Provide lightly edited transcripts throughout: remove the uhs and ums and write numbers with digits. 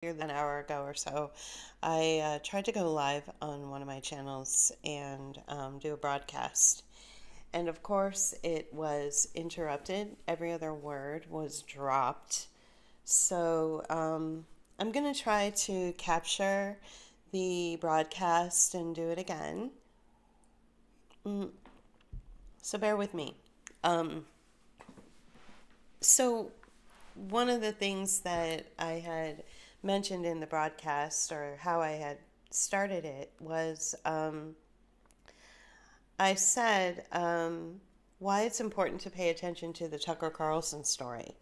An hour ago or so, I tried to go live on one of my channels and do a broadcast. And of course, it was interrupted. Every other word was dropped. So I'm going to try to capture the broadcast and do it again. So bear with me. Um, so one of the things that I had mentioned in the broadcast, or how I had started it, was I said why it's important to pay attention to the Tucker Carlson story.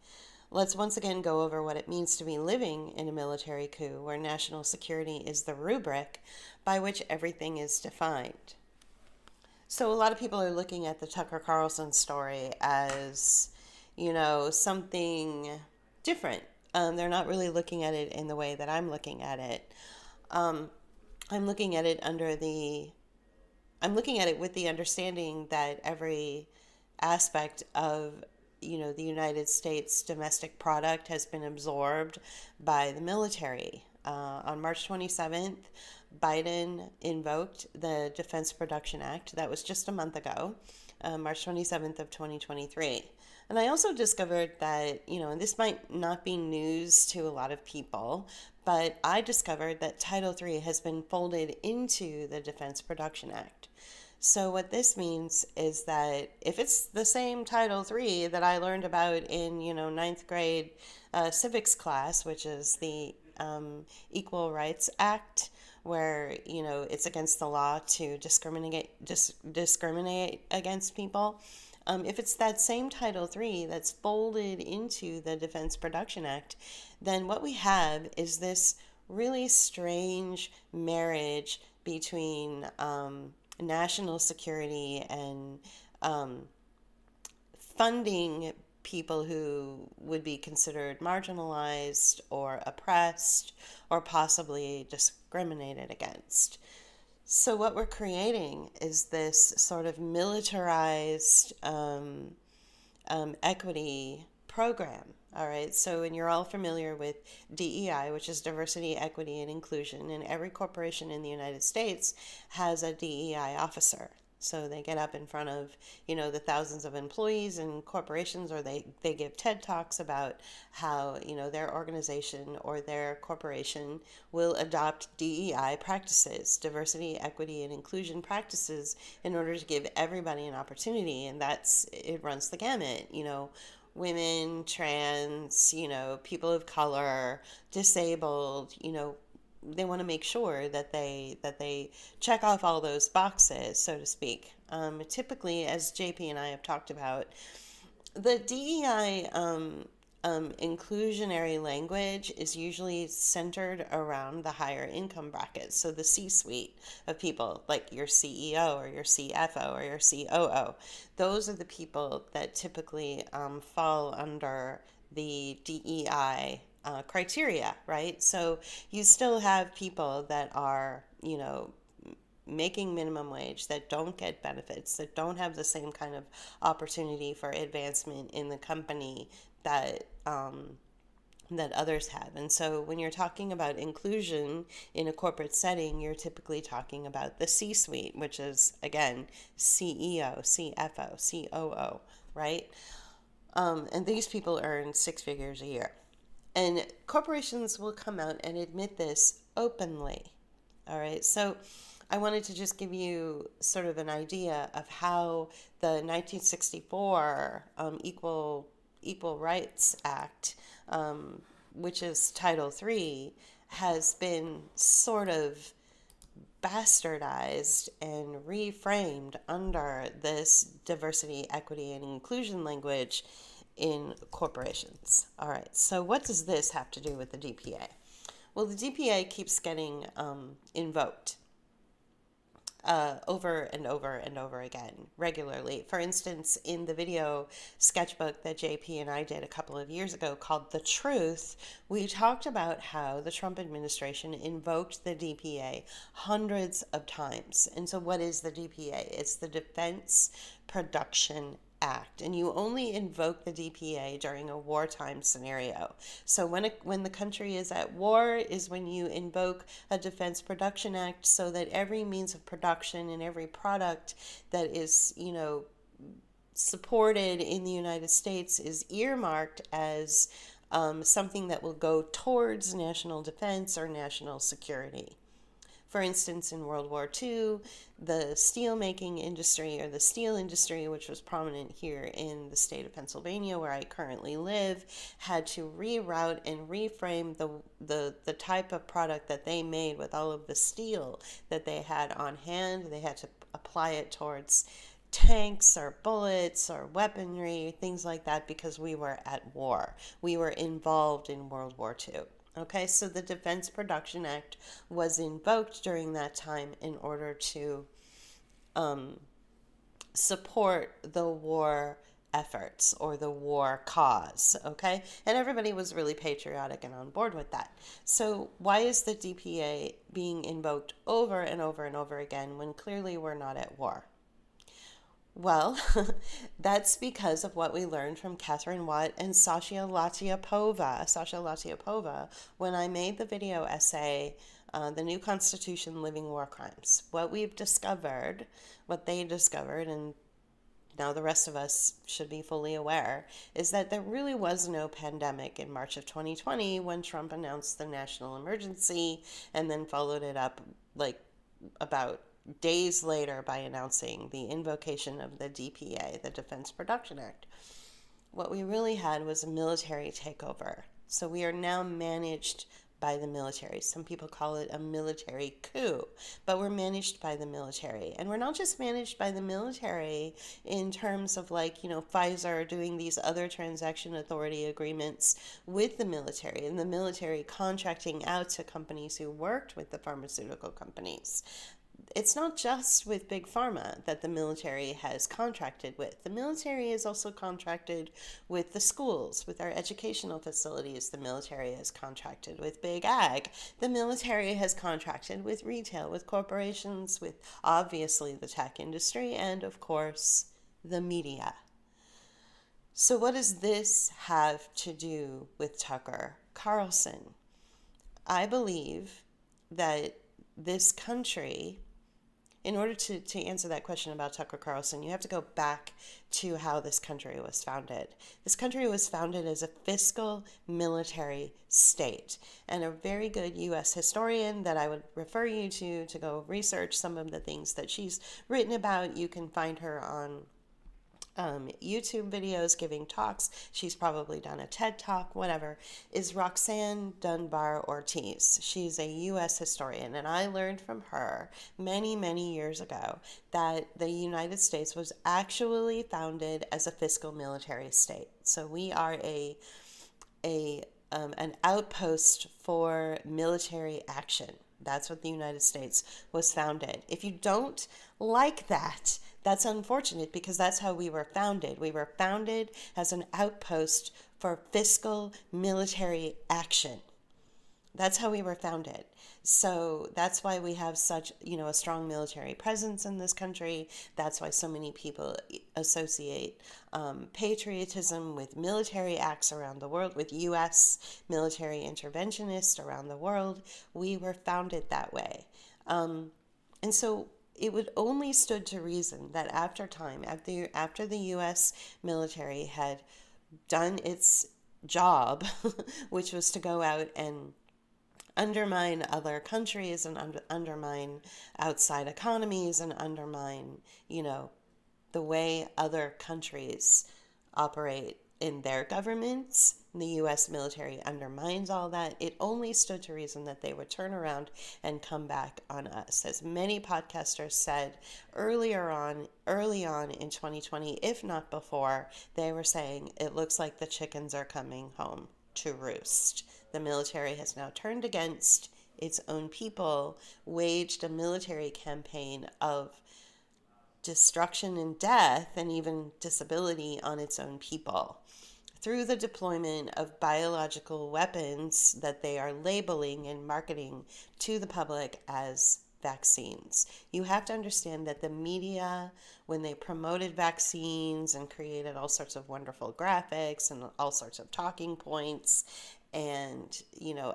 Let's once again go over what it means to be living in a military coup where national security is the rubric by which everything is defined. So, a lot of people are looking at the Tucker Carlson story as, something different. They're not really looking at it in the way that I'm looking at it. Um, I'm looking at it I'm looking at it with the understanding that every aspect of the United States domestic product has been absorbed by the military. On March 27th, Biden invoked the Defense Production Act. That was just a month ago, March 27th of 2023. And I also discovered that, and this might not be news to a lot of people, but I discovered that Title III has been folded into the Defense Production Act. So what this means is that if it's the same Title III that I learned about in, ninth grade civics class, which is the Equal Rights Act, where, it's against the law to discriminate against people. If it's that same Title III that's folded into the Defense Production Act, then what we have is this really strange marriage between national security and funding people who would be considered marginalized or oppressed or possibly discriminated against. So, what we're creating is this sort of militarized equity program. All right, so and you're all familiar with DEI, which is diversity, equity, and inclusion, and every corporation in the United States has a DEI officer. So they get up in front of, the thousands of employees and corporations, or they give TED Talks about how, their organization or their corporation will adopt DEI practices, diversity, equity, and inclusion practices, in order to give everybody an opportunity. And it runs the gamut, women, trans, people of color, disabled, they want to make sure that they check off all those boxes, so to speak. Typically, as JP and I have talked about, the DEI inclusionary language is usually centered around the higher income brackets. So the C-suite of people, like your CEO or your CFO or your COO, those are the people that typically fall under the DEI criteria, right? So you still have people that are, making minimum wage, that don't get benefits, that don't have the same kind of opportunity for advancement in the company that others have. And so when you're talking about inclusion in a corporate setting, you're typically talking about the C-suite, which is, again, CEO, CFO, COO, right? And these people earn six figures a year. And corporations will come out and admit this openly. All right. So I wanted to just give you sort of an idea of how the 1964 Equal Rights Act, which is Title III, has been sort of bastardized and reframed under this diversity, equity, and inclusion language in corporations. All right, so what does this have to do with the DPA? Well, the DPA keeps getting invoked over and over and over again regularly. For instance, in the video sketchbook that JP and I did a couple of years ago called The Truth, we talked about how the Trump administration invoked the DPA hundreds of times. And so what is the DPA? It's the Defense Production act, and you only invoke the DPA during a wartime scenario. So when the country is at war is when you invoke a Defense Production Act, so that every means of production and every product that is, supported in the United States is earmarked as something that will go towards national defense or national security. For instance, in World War II, the steel making industry, or the steel industry, which was prominent here in the state of Pennsylvania, where I currently live, had to reroute and reframe the type of product that they made with all of the steel that they had on hand. They had to apply it towards tanks or bullets or weaponry, things like that, because we were at war. We were involved in World War II. Okay, so the Defense Production Act was invoked during that time in order to support the war efforts or the war cause, okay? And everybody was really patriotic and on board with that. So why is the DPA being invoked over and over and over again when clearly we're not at war? Well, that's because of what we learned from Catherine Watt and Sasha Latyapova, when I made the video essay, The New Constitution, Living War Crimes. What we've discovered, what they discovered, and now the rest of us should be fully aware, is that there really was no pandemic in March of 2020 when Trump announced the national emergency and then followed it up like about days later by announcing the invocation of the DPA, the Defense Production Act. What we really had was a military takeover. So we are now managed by the military. Some people call it a military coup, but we're managed by the military. And we're not just managed by the military in terms of Pfizer doing these other transaction authority agreements with the military, and the military contracting out to companies who worked with the pharmaceutical companies. It's not just with Big Pharma that the military has contracted with. The military is also contracted with the schools, with our educational facilities. The military has contracted with Big Ag. The military has contracted with retail, with corporations, with obviously the tech industry, and of course, the media. So what does this have to do with Tucker Carlson? I believe that this country, in order to answer that question about Tucker Carlson, you have to go back to how this country was founded. This country was founded as a fiscal military state. And a very good U.S. historian that I would refer you to go research some of the things that she's written about. You can find her on YouTube videos giving talks. She's probably done a TED Talk, whatever, is Roxanne Dunbar Ortiz. She's a U.S. historian, and I learned from her many, many years ago that the United States was actually founded as a fiscal military state. So we are an outpost for military action. That's what the United States was founded. If you don't like that, that's unfortunate, because that's how we were founded. We were founded as an outpost for fiscal military action. That's how we were founded. So that's why we have such, a strong military presence in this country. That's why so many people associate patriotism with military acts around the world, with U.S. military interventionists around the world. We were founded that way. And so it would only stood to reason that after the U.S. military had done its job, which was to go out and undermine other countries and undermine outside economies and undermine, the way other countries operate in their governments. The U.S. military undermines all that. It only stood to reason that they would turn around and come back on us. As many podcasters said early on in 2020, if not before, they were saying it looks like the chickens are coming home to roost. The military has now turned against its own people, waged a military campaign of destruction and death and even disability on its own people through the deployment of biological weapons that they are labeling and marketing to the public as vaccines. You have to understand that the media, when they promoted vaccines and created all sorts of wonderful graphics and all sorts of talking points, and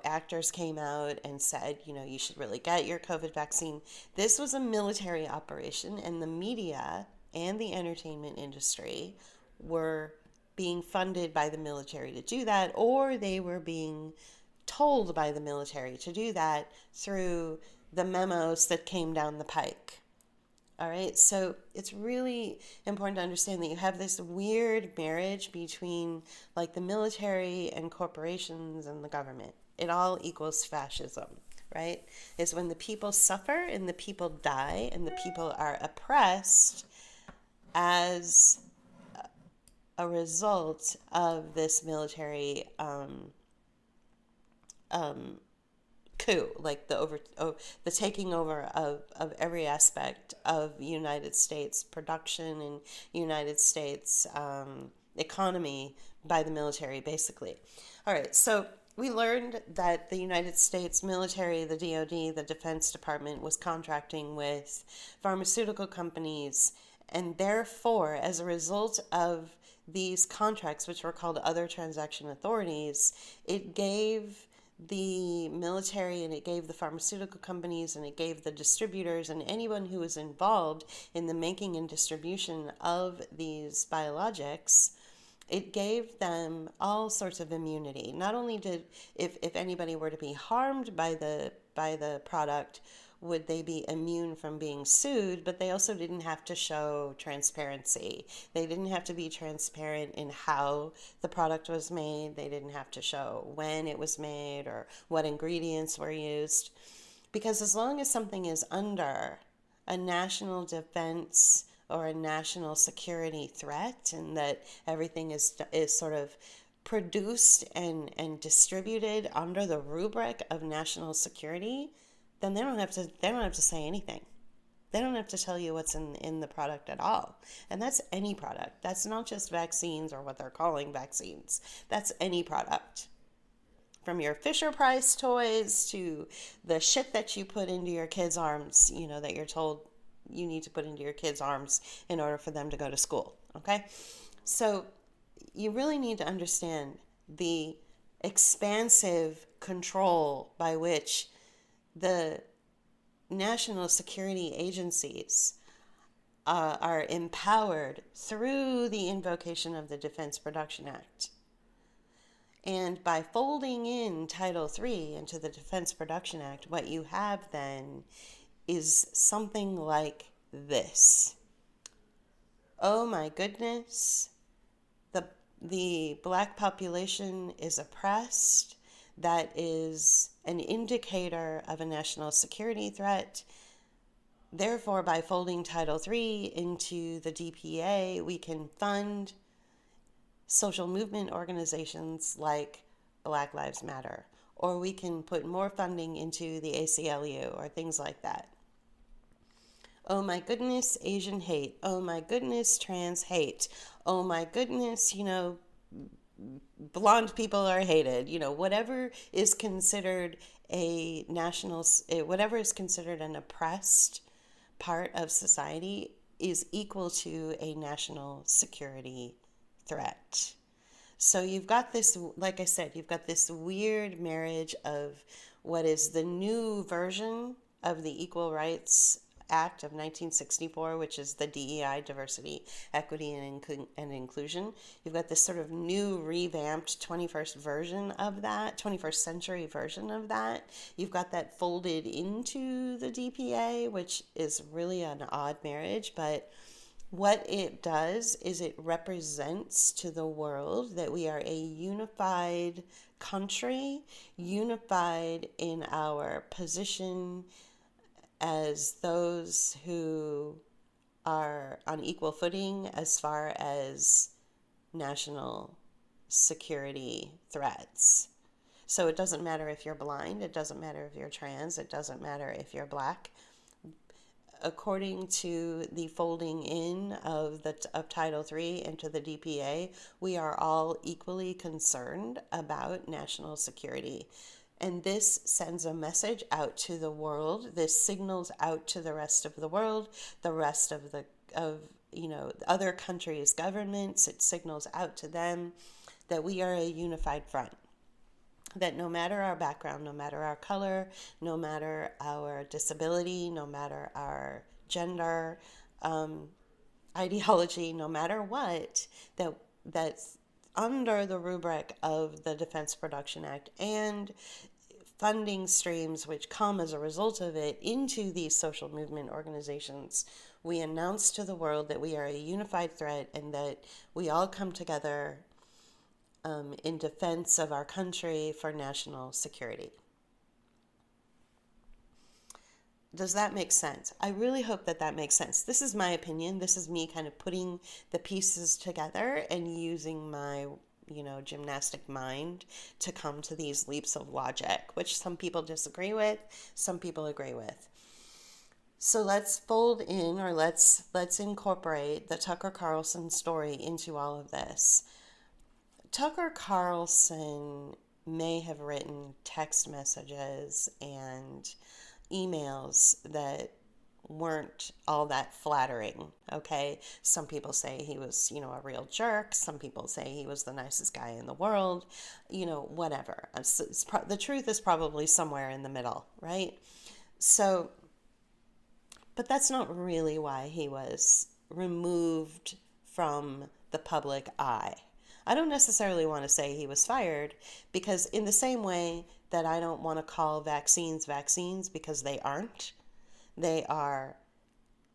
actors came out and said, you should really get your COVID vaccine. This was a military operation, and the media and the entertainment industry were being funded by the military to do that, or they were being told by the military to do that through the memos that came down the pike. All right, so it's really important to understand that you have this weird marriage between like the military and corporations and the government. It all equals fascism, right? Is when the people suffer and the people die and the people are oppressed as a result of this military coup, like the taking over of every aspect of United States production and United States economy by the military, basically. All right, so we learned that the United States military, the DoD, the Defense Department, was contracting with pharmaceutical companies, and therefore, as a result of these contracts, which were called other transaction authorities, it gave the military and it gave the pharmaceutical companies and it gave the distributors and anyone who was involved in the making and distribution of these biologics, it gave them all sorts of immunity. Not only did, if anybody were to be harmed by the product, would they be immune from being sued, but they also didn't have to show transparency. They didn't have to be transparent in how the product was made. They didn't have to show when it was made or what ingredients were used. Because as long as something is under a national defense or a national security threat, and that everything is sort of produced and distributed under the rubric of national security, then they don't have to say anything. They don't have to tell you what's in the product at all. And that's any product. That's not just vaccines or what they're calling vaccines. That's any product. From your Fisher-Price toys to the shit that you put into your kids' arms, that you're told you need to put into your kids' arms in order for them to go to school. Okay? So you really need to understand the expansive control by which the national security agencies are empowered through the invocation of the Defense Production Act. And by folding in Title III into the Defense Production Act, what you have then is something like this. Oh my goodness, the black population is oppressed. That is an indicator of a national security threat. Therefore, by folding Title III into the DPA, we can fund social movement organizations like Black Lives Matter, or we can put more funding into the ACLU or things like that. Oh my goodness, Asian hate. Oh my goodness, trans hate. Oh my goodness, blonde people are hated. Whatever is considered whatever is considered an oppressed part of society is equal to a national security threat. So you've got this, like I said, you've got this weird marriage of what is the new version of the Equal Rights Act of 1964, which is the DEI, diversity, equity, and inclusion. You've got this sort of new revamped 21st version of that, 21st century version of that. You've got that folded into the DPA, which is really an odd marriage, but what it does is it represents to the world that we are a unified country, unified in our position as those who are on equal footing as far as national security threats. So it doesn't matter if you're blind, it doesn't matter if you're trans, it doesn't matter if you're black. According to the folding in of Title III into the DPA, we are all equally concerned about national security. And this sends a message out to the world. This signals out to the rest of the world, the rest of other countries' governments. It signals out to them that we are a unified front. That no matter our background, no matter our color, no matter our disability, no matter our gender, ideology, no matter what, that's under the rubric of the Defense Production Act and funding streams which come as a result of it into these social movement organizations, we announce to the world that we are a unified threat and that we all come together in defense of our country for national security. Does that make sense? I really hope that that makes sense. This is my opinion. This is me kind of putting the pieces together and using my, gymnastic mind to come to these leaps of logic, which some people disagree with, some people agree with. So let's fold in, or let's incorporate the Tucker Carlson story into all of this. Tucker Carlson may have written text messages and emails that weren't all that flattering, okay? Some people say he was, a real jerk. Some people say he was the nicest guy in the world, whatever. The truth is probably somewhere in the middle, right? So, but that's not really why he was removed from the public eye. I don't necessarily want to say he was fired, because in the same way that I don't want to call vaccines because they aren't, they are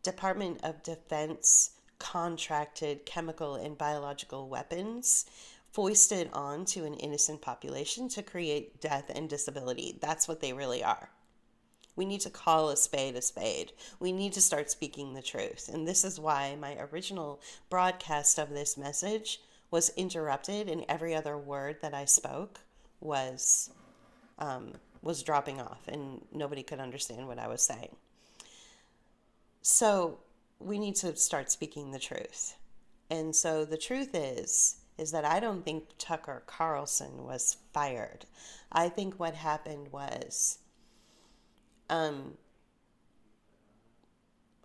Department of Defense contracted chemical and biological weapons foisted onto an innocent population to create death and disability. That's what they really are. We need to call a spade a spade. We need to start speaking the truth. And this is why my original broadcast of this message was interrupted, and every other word that I spoke was dropping off, and nobody could understand what I was saying. So we need to start speaking the truth. And so the truth is that I don't think Tucker Carlson was fired. I think what happened was a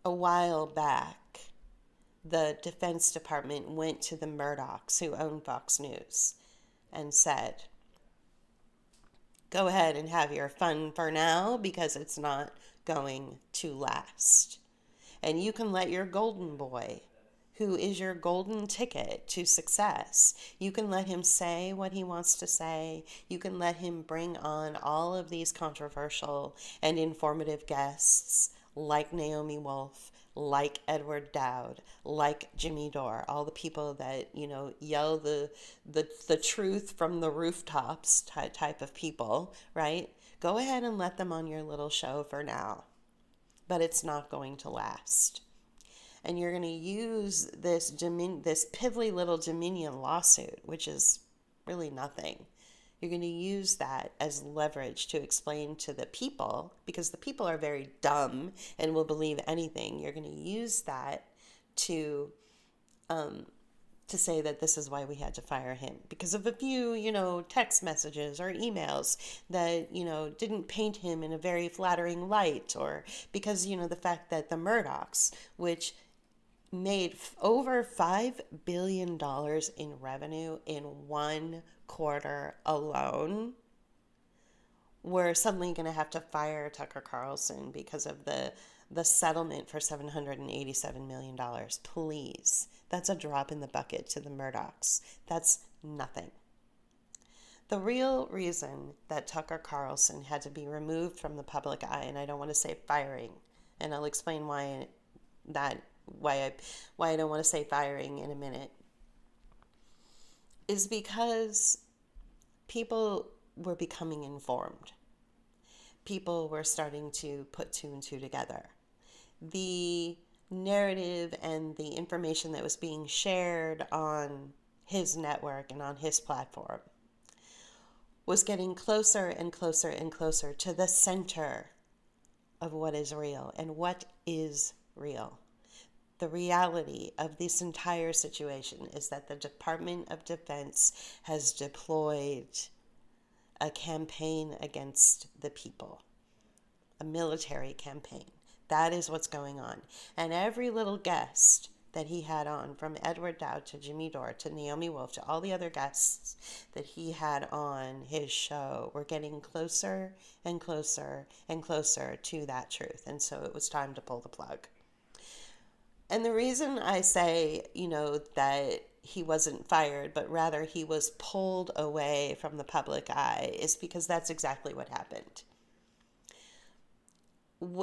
while back, the Defense Department went to the Murdochs, who own Fox News, and said, go ahead and have your fun for now, because it's not going to last. And you can let your golden boy, who is your golden ticket to success, you can let him say what he wants to say. You can let him bring on all of these controversial and informative guests like Naomi Wolf, like Edward Dowd, like Jimmy Dore, all the people that, yell the truth from the rooftops type of people, right? Go ahead and let them on your little show for now. But it's not going to last. And you're going to use this piddly little Dominion lawsuit, which is really nothing. You're going to use that as leverage to explain to the people, because the people are very dumb and will believe anything. You're going to use that to say that this is why we had to fire him, because of a few, text messages or emails that, didn't paint him in a very flattering light, or because, the fact that the Murdochs, which made over $5 billion in revenue in 1 quarter alone, we're suddenly going to have to fire Tucker Carlson because of the settlement for $787 million. Please. That's a drop in the bucket to the Murdochs. That's nothing. The real reason that Tucker Carlson had to be removed from the public eye, and I don't want to say firing, and I'll explain why I don't want to say firing in a minute, is because people were becoming informed. People were starting to put 2 and 2 together. The narrative and the information that was being shared on his network and on his platform was getting closer and closer and closer to the center of what is real. And what is real? The reality of this entire situation is that the Department of Defense has deployed a campaign against the people, a military campaign. That is what's going on. And every little guest that he had on, from Edward Dowd to Jimmy Dore to Naomi Wolf to all the other guests that he had on his show, were getting closer and closer and closer to that truth. And so it was time to pull the plug. And the reason I say, that he wasn't fired, but rather he was pulled away from the public eye, is because that's exactly what happened.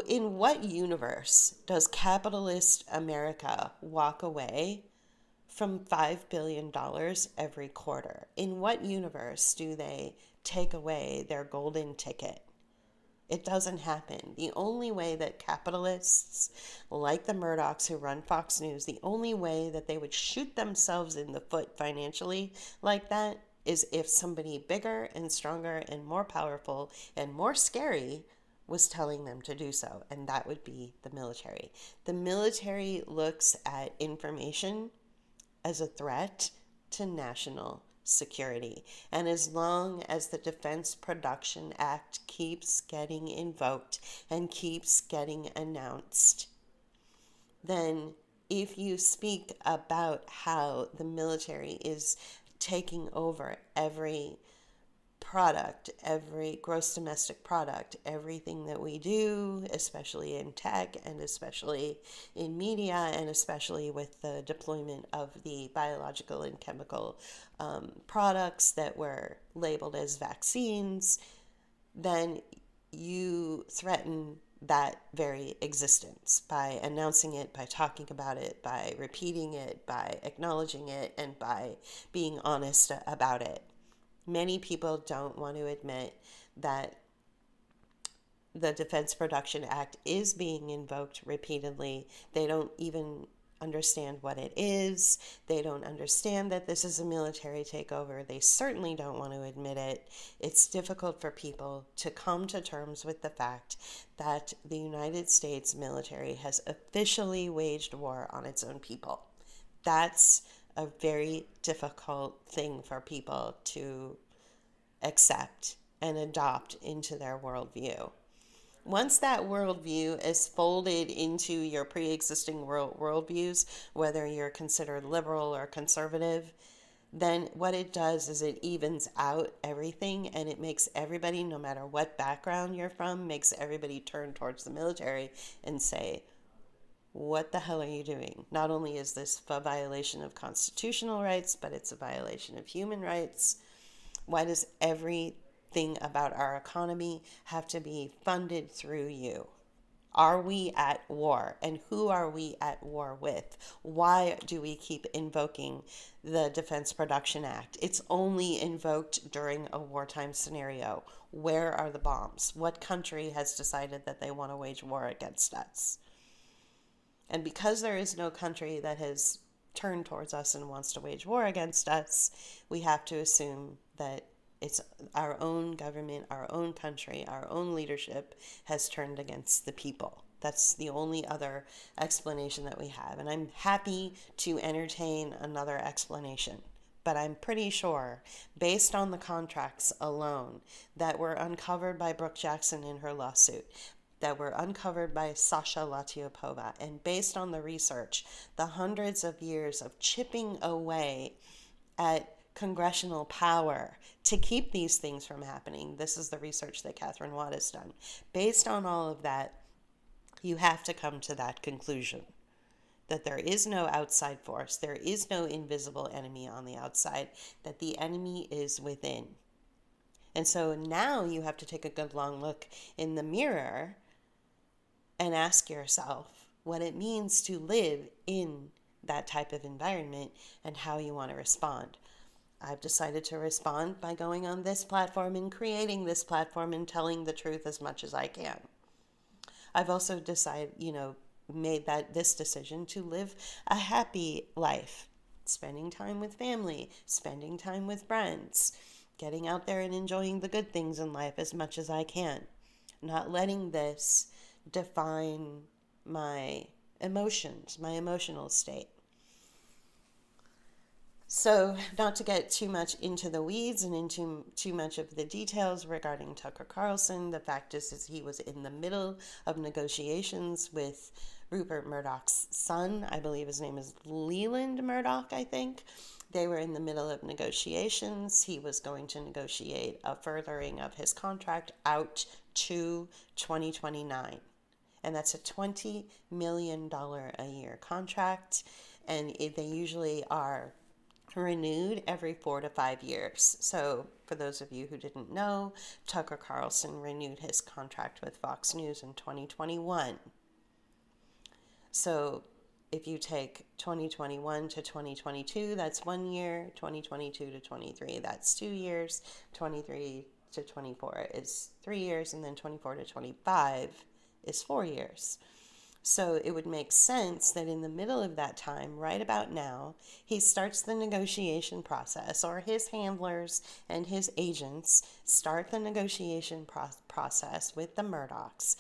In what universe does capitalist America walk away from $5 billion every quarter? In what universe do they take away their golden ticket? It doesn't happen. The only way that capitalists like the Murdochs who run Fox News, the only way that they would shoot themselves in the foot financially like that is if somebody bigger and stronger and more powerful and more scary was telling them to do so, and that would be the military. The military looks at information as a threat to national security. And as long as the Defense Production Act keeps getting invoked and keeps getting announced, then if you speak about how the military is taking over every product, every gross domestic product, everything that we do, especially in tech and especially in media and especially with the deployment of the biological and chemical products that were labeled as vaccines, then you threaten that very existence by announcing it, by talking about it, by repeating it, by acknowledging it, and by being honest about it. Many people don't want to admit that the Defense Production Act is being invoked repeatedly. They don't even understand what it is. They don't understand that this is a military takeover. They certainly don't want to admit it. It's difficult for people to come to terms with the fact that the United States military has officially waged war on its own people. That's a very difficult thing for people to accept and adopt into their worldview. Once that worldview is folded into your pre-existing worldviews, whether you're considered liberal or conservative, then what it does is it evens out everything, and it makes everybody, no matter what background you're from, makes everybody turn towards the military and say, what the hell are you doing? Not only is this a violation of constitutional rights, but it's a violation of human rights. Why does everything about our economy have to be funded through you? Are we at war? And who are we at war with? Why do we keep invoking the Defense Production Act? It's only invoked during a wartime scenario. Where are the bombs? What country has decided that they want to wage war against us? And because there is no country that has turned towards us and wants to wage war against us, we have to assume that it's our own government, our own country, our own leadership has turned against the people. That's the only other explanation that we have. And I'm happy to entertain another explanation. But I'm pretty sure, based on the contracts alone that were uncovered by Brooke Jackson in her lawsuit, that were uncovered by Sasha Latiopova, and based on the research, the hundreds of years of chipping away at congressional power to keep these things from happening. This is the research that Catherine Watt has done. Based on all of that, you have to come to that conclusion, that there is no outside force, there is no invisible enemy on the outside, that the enemy is within. And so now you have to take a good long look in the mirror and ask yourself what it means to live in that type of environment and how you want to respond. I've decided to respond by going on this platform and creating this platform and telling the truth as much as I can. I've also made this decision to live a happy life, spending time with family, spending time with friends, getting out there and enjoying the good things in life as much as I can, not letting this define my emotions, my emotional state. So, not to get too much into the weeds and into too much of the details regarding Tucker Carlson, the fact is he was in the middle of negotiations with Rupert Murdoch's son. I believe his name is Leland Murdoch, I think. They were in the middle of negotiations. He was going to negotiate a furthering of his contract out to 2029. And that's a $20 million a year contract. And they usually are renewed every 4 to 5 years. So, for those of you who didn't know, Tucker Carlson renewed his contract with Fox News in 2021. So, if you take 2021 to 2022, that's 1 year. 2022 to 23, that's 2 years. 23 to 24 is 3 years. And then 24 to 25 is 4 years. So it would make sense that in the middle of that time, right about now, he starts the negotiation process, or his handlers and his agents start the negotiation process with the Murdochs.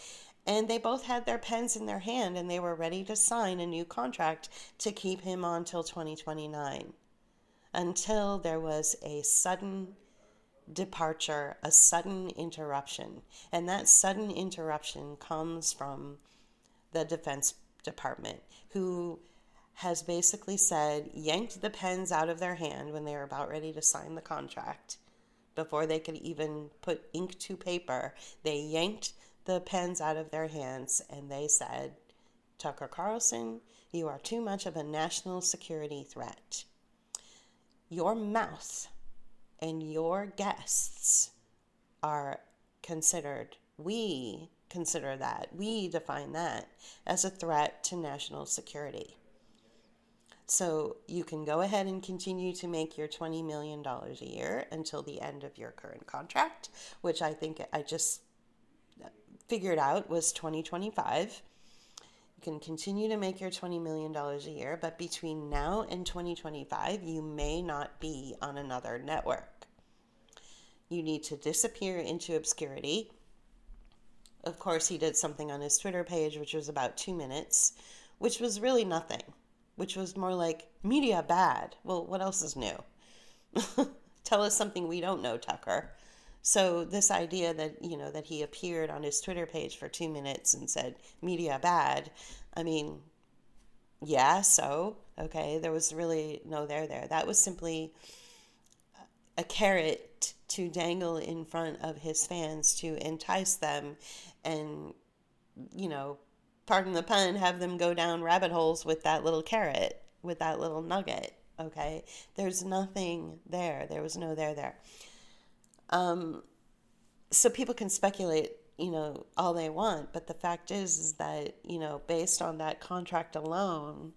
And they both had their pens in their hand and they were ready to sign a new contract to keep him on till 2029. Until there was a sudden departure, a sudden interruption. And that sudden interruption comes from the Defense Department, who has basically said, yanked the pens out of their hand when they were about ready to sign the contract. Before they could even put ink to paper, they yanked the pens out of their hands and they said, Tucker Carlson, you are too much of a national security threat. Your mouth and your guests are considered, we define that as a threat to national security. So you can go ahead and continue to make your $20 million a year until the end of your current contract, which I think I just figured out was 2025. You can continue to make your $20 million a year, but between now and 2025, you may not be on another network. You need to disappear into obscurity. Of course, he did something on his Twitter page, which was about 2 minutes, which was really nothing, which was more like, media bad. Well, what else is new? Tell us something we don't know, Tucker. So this idea that, that he appeared on his Twitter page for 2 minutes and said, media bad, I mean, yeah, so, okay, there was really no there. That was simply a carrot to dangle in front of his fans to entice them and, pardon the pun, have them go down rabbit holes with that little carrot, with that little nugget, okay? There's nothing there. There was no there. So people can speculate, all they want, but the fact is that, based on that contract alone,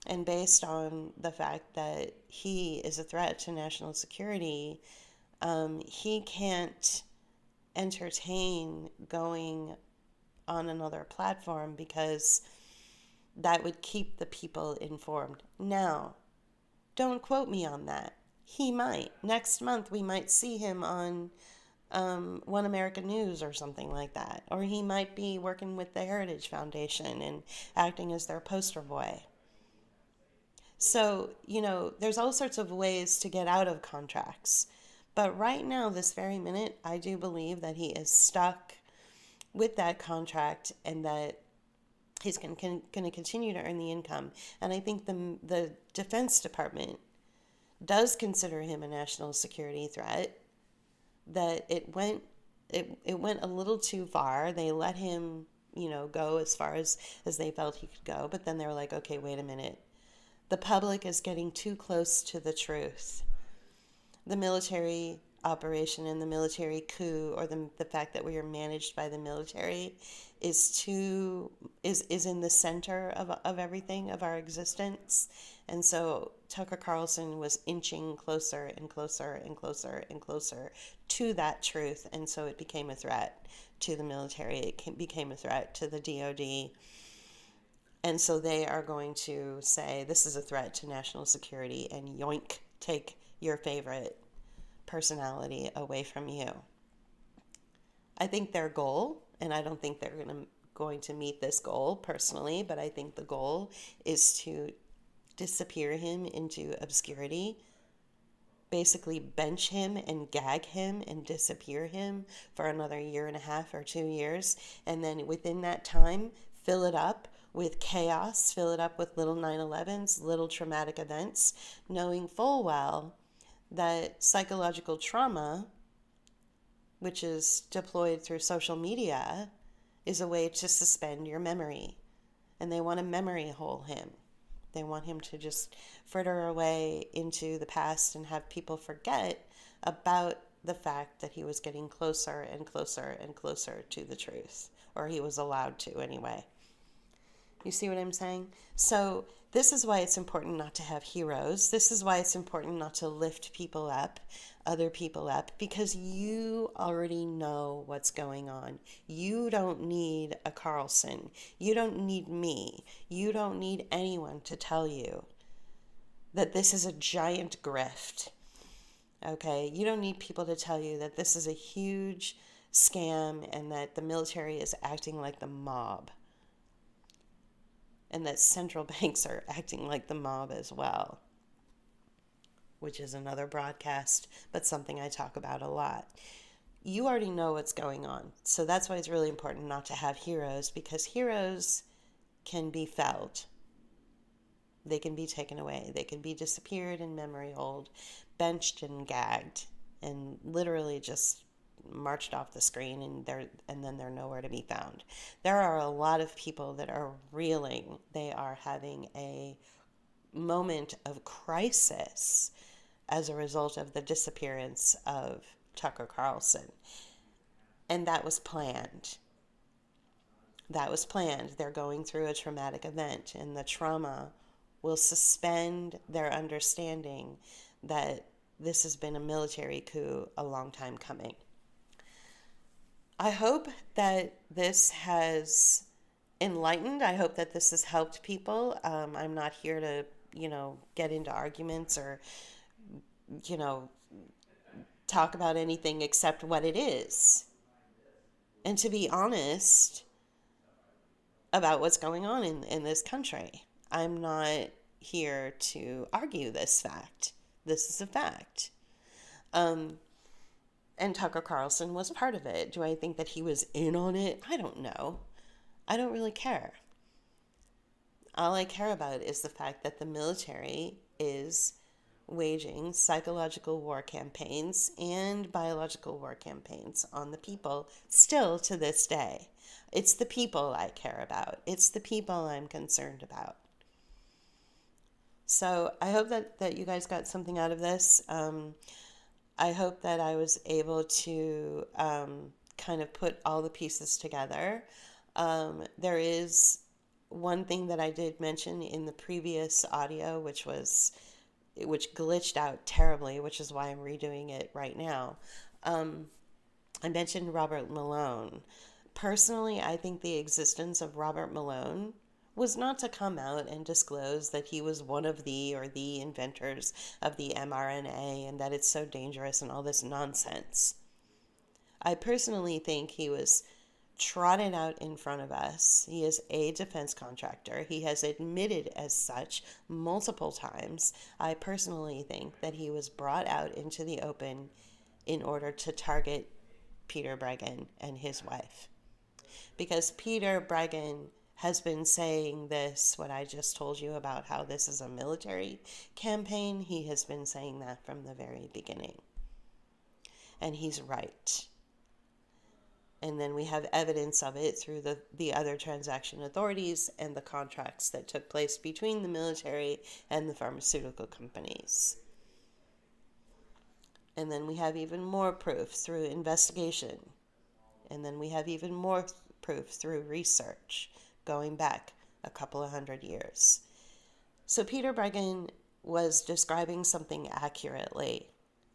and based on the fact that he is a threat to national security, he can't entertain going on another platform because that would keep the people informed. Now, don't quote me on that. He might. Next month, we might see him on One American News or something like that. Or he might be working with the Heritage Foundation and acting as their poster boy. So, there's all sorts of ways to get out of contracts. But right now, this very minute, I do believe that he is stuck with that contract and that he's going to continue to earn the income. And I think the Defense Department does consider him a national security threat, that it went a little too far. They let him, go as far as they felt he could go. But then they were like, okay, wait a minute. The public is getting too close to the truth. The military operation and the military coup, or the fact that we are managed by the military, is in the center of everything, of our existence. And so Tucker Carlson was inching closer and closer and closer and closer to that truth. And so it became a threat to the military. It became a threat to the DOD. And so they are going to say, this is a threat to national security, and yoink, take your favorite personality away from you. I think their goal, and I don't think they're going to meet this goal personally, but I think the goal is to disappear him into obscurity basically bench him and gag him and disappear him for another year and a half or 2 years. And then within that time, fill it up with chaos, fill it up with little 9/11s, little traumatic events, knowing full well that psychological trauma, which is deployed through social media, is a way to suspend your memory. And they want to memory hole him. They want him to just fritter away into the past and have people forget about the fact that he was getting closer and closer and closer to the truth, or he was allowed to anyway. You see what I'm saying? So this is why it's important not to have heroes. This is why it's important not to lift people up, other people up, because you already know what's going on. You don't need a Carlson. You don't need me. You don't need anyone to tell you that this is a giant grift. Okay? You don't need people to tell you that this is a huge scam and that the military is acting like the mob. And that central banks are acting like the mob as well, which is another broadcast, but something I talk about a lot. You already know what's going on. So that's why it's really important not to have heroes, because heroes can be felled. They can be taken away. They can be disappeared in memory hold, benched and gagged, and literally just marched off the screen, and then they're nowhere to be found. There are a lot of people that are reeling. They are having a moment of crisis as a result of the disappearance of Tucker Carlson. And that was planned. That was planned. They're going through a traumatic event, and the trauma will suspend their understanding that this has been a military coup a long time coming. I hope that this has enlightened. I hope that this has helped people. I'm not here to, get into arguments or, talk about anything except what it is. And to be honest about what's going on in this country. I'm not here to argue this fact. This is a fact. And Tucker Carlson was part of it. Do I think that he was in on it? I don't know. I don't really care. All I care about is the fact that the military is waging psychological war campaigns and biological war campaigns on the people still to this day. It's the people I care about. It's the people I'm concerned about. So I hope that you guys got something out of this. I hope that I was able to kind of put all the pieces together. There is one thing that I did mention in the previous audio, which glitched out terribly, which is why I'm redoing it right now. I mentioned Robert Malone. Personally, I think the existence of Robert Malone was not to come out and disclose that he was one of the inventors of the mRNA and that it's so dangerous and all this nonsense. I personally think he was trotted out in front of us. He is a defense contractor. He has admitted as such multiple times. I personally think that he was brought out into the open in order to target Peter Breggin and his wife. Because Peter Breggin has been saying this, what I just told you about how this is a military campaign, he has been saying that from the very beginning. And he's right. And then we have evidence of it through the other transaction authorities and the contracts that took place between the military and the pharmaceutical companies. And then we have even more proof through investigation. And then we have even more proof through research going back a couple of 100 years. So Peter Breggin was describing something accurately.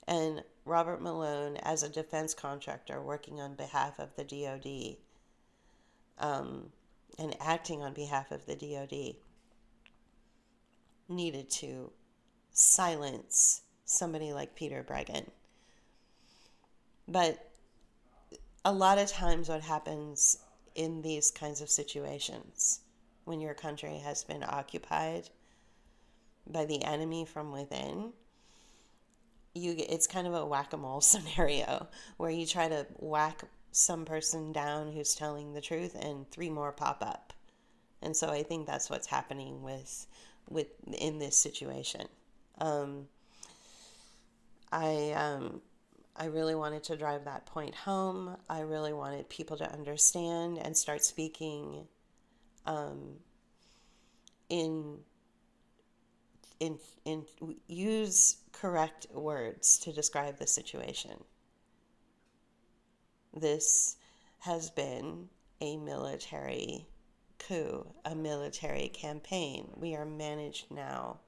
And Robert Malone, as a defense contractor working on behalf of the DoD, and acting on behalf of the DoD, needed to silence somebody like Peter Breggin. But a lot of times what happens in these kinds of situations, when your country has been occupied by the enemy from within, it's kind of a whack-a-mole scenario where you try to whack some person down who's telling the truth and three more pop up. And so I think that's what's happening with in this situation. Um, I I really wanted to drive that point home. I really wanted people to understand and start speaking um, in in use correct words to describe the situation. This has been a military coup, a military campaign. We are managed now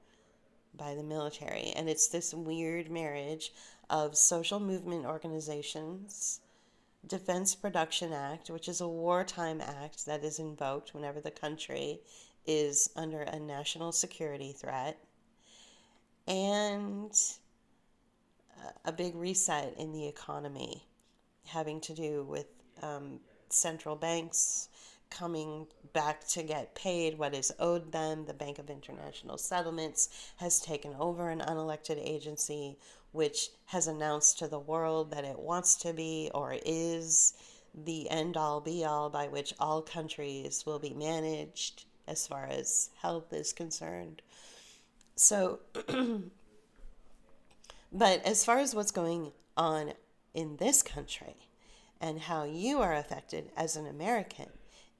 by the military. And it's this weird marriage of social movement organizations, Defense Production Act, which is a wartime act that is invoked whenever the country is under a national security threat, and a big reset in the economy having to do with central banks coming back to get paid what is owed them. The Bank of International Settlements has taken over an unelected agency which has announced to the world that it wants to be or is the end all be all by which all countries will be managed as far as health is concerned. So, but as far as what's going on in this country and how you are affected as an American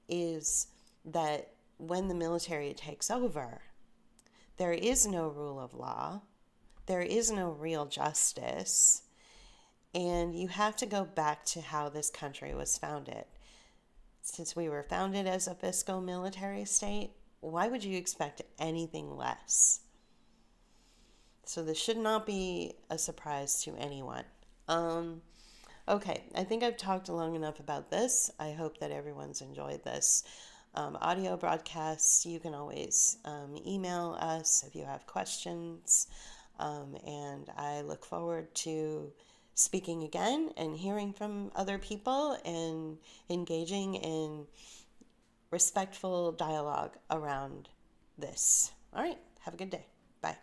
is that when the military takes over, there is no rule of law, there is no real justice, and you have to go back to how this country was founded. Since we were founded as a fiscal military state, why would you expect anything less? So this should not be a surprise to anyone. Okay, I think I've talked long enough about this. I hope that everyone's enjoyed this audio broadcast. You can always email us if you have questions. And I look forward to speaking again and hearing from other people and engaging in respectful dialogue around this. All right, have a good day. Bye.